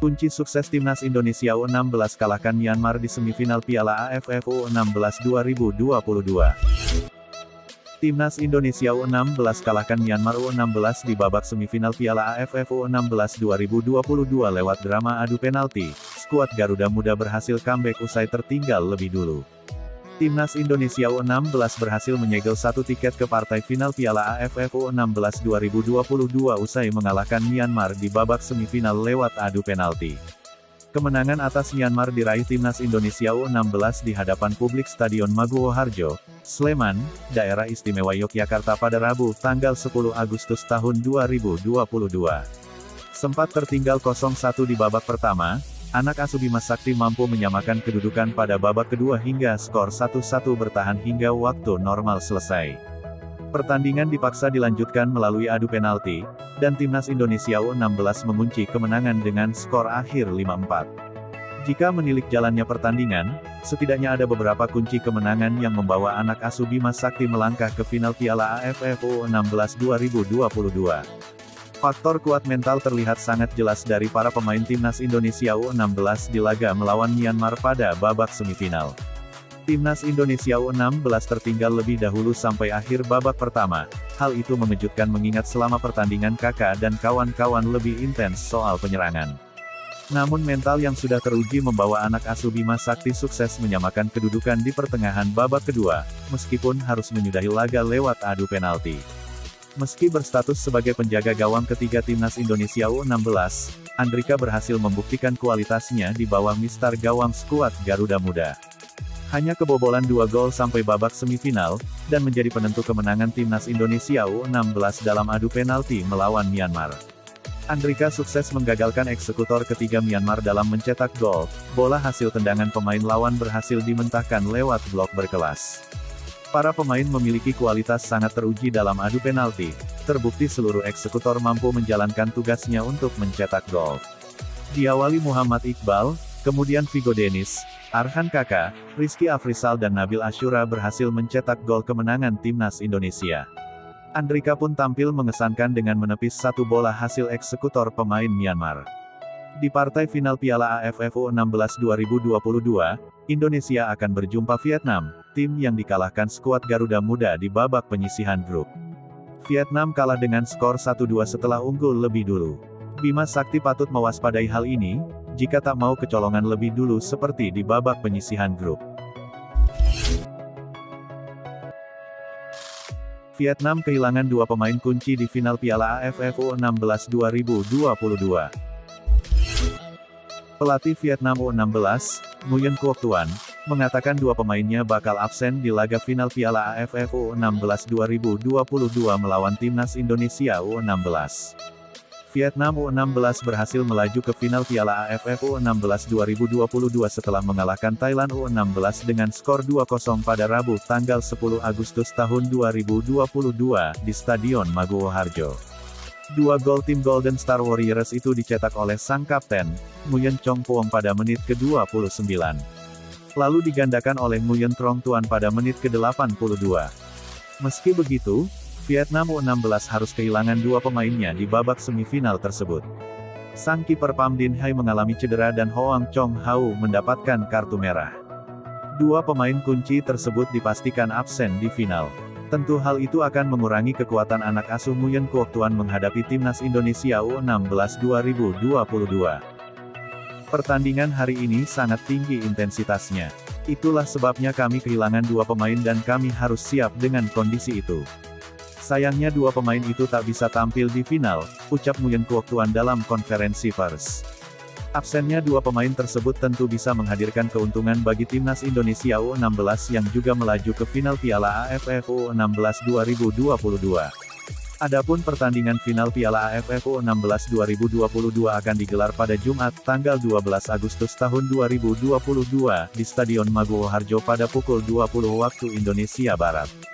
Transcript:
Kunci sukses Timnas Indonesia U16 kalahkan Myanmar di semifinal Piala AFF U16 2022. Timnas Indonesia U16 kalahkan Myanmar U16 di babak semifinal Piala AFF U16 2022 lewat drama adu penalti. Skuad Garuda Muda berhasil comeback usai tertinggal lebih dulu. Timnas Indonesia U16 berhasil menyegel satu tiket ke partai final Piala AFF U16 2022 usai mengalahkan Myanmar di babak semifinal lewat adu penalti. Kemenangan atas Myanmar diraih Timnas Indonesia U16 di hadapan publik Stadion Maguwo Harjo, Sleman, Daerah Istimewa Yogyakarta pada Rabu, tanggal 10 Agustus tahun 2022. Sempat tertinggal 0-1 di babak pertama, anak asuh Bima Sakti mampu menyamakan kedudukan pada babak kedua hingga skor 1-1 bertahan hingga waktu normal selesai. Pertandingan dipaksa dilanjutkan melalui adu penalti, dan Timnas Indonesia U16 mengunci kemenangan dengan skor akhir 5-4. Jika menilik jalannya pertandingan, setidaknya ada beberapa kunci kemenangan yang membawa anak asuh Bima Sakti melangkah ke final Piala AFF U16 2022. Faktor kuat mental terlihat sangat jelas dari para pemain Timnas Indonesia U16 di laga melawan Myanmar pada babak semifinal. Timnas Indonesia U16 tertinggal lebih dahulu sampai akhir babak pertama. Hal itu mengejutkan mengingat selama pertandingan kakak dan kawan-kawan lebih intens soal penyerangan. Namun mental yang sudah teruji membawa anak asuh Bima Sakti sukses menyamakan kedudukan di pertengahan babak kedua, meskipun harus menyudahi laga lewat adu penalti. Meski berstatus sebagai penjaga gawang ketiga Timnas Indonesia U16, Andrika berhasil membuktikan kualitasnya di bawah mistar gawang skuad Garuda Muda. Hanya kebobolan 2 gol sampai babak semifinal, dan menjadi penentu kemenangan Timnas Indonesia U16 dalam adu penalti melawan Myanmar. Andrika sukses menggagalkan eksekutor ketiga Myanmar dalam mencetak gol, bola hasil tendangan pemain lawan berhasil dimentahkan lewat blok berkelas. Para pemain memiliki kualitas sangat teruji dalam adu penalti, terbukti seluruh eksekutor mampu menjalankan tugasnya untuk mencetak gol. Diawali Muhammad Iqbal, kemudian Vigo Dennis, Arhan Kaka, Rizky Afrizal dan Nabil Ashura berhasil mencetak gol kemenangan Timnas Indonesia. Andrika pun tampil mengesankan dengan menepis satu bola hasil eksekutor pemain Myanmar. Di partai final Piala AFF U16 2022, Indonesia akan berjumpa Vietnam, tim yang dikalahkan skuad Garuda Muda di babak penyisihan grup. Vietnam kalah dengan skor 1-2 setelah unggul lebih dulu. Bima Sakti patut mewaspadai hal ini, jika tak mau kecolongan lebih dulu seperti di babak penyisihan grup. Vietnam kehilangan dua pemain kunci di final Piala AFF U16 2022. Pelatih Vietnam U16, Nguyen Quoc Tuan, mengatakan dua pemainnya bakal absen di laga final Piala AFF U16 2022 melawan Timnas Indonesia U16. Vietnam U16 berhasil melaju ke final Piala AFF U16 2022 setelah mengalahkan Thailand U16 dengan skor 2-0 pada Rabu, tanggal 10 Agustus tahun 2022 di Stadion Maguwo Harjo. Dua gol tim Golden Star Warriors itu dicetak oleh sang kapten, Nguyen Chong Phuong pada menit ke-29. Lalu digandakan oleh Nguyen Trong Tuan pada menit ke-82. Meski begitu, Vietnam U16 harus kehilangan dua pemainnya di babak semifinal tersebut. Sang kiper Pham Dinh Hai mengalami cedera dan Hoang Chong Hau mendapatkan kartu merah. Dua pemain kunci tersebut dipastikan absen di final. Tentu hal itu akan mengurangi kekuatan anak asuh Nguyen Quoc Tuan menghadapi Timnas Indonesia U16 2022. Pertandingan hari ini sangat tinggi intensitasnya. Itulah sebabnya kami kehilangan dua pemain dan kami harus siap dengan kondisi itu. Sayangnya dua pemain itu tak bisa tampil di final, ucap Nguyen Quoc Tuan dalam konferensi pers. Absennya dua pemain tersebut tentu bisa menghadirkan keuntungan bagi Timnas Indonesia U16 yang juga melaju ke final Piala AFF U16 2022. Adapun pertandingan final Piala AFF U16 2022 akan digelar pada Jumat, tanggal 12 Agustus tahun 2022 di Stadion Maguwo Harjo pada pukul 20 waktu Indonesia Barat.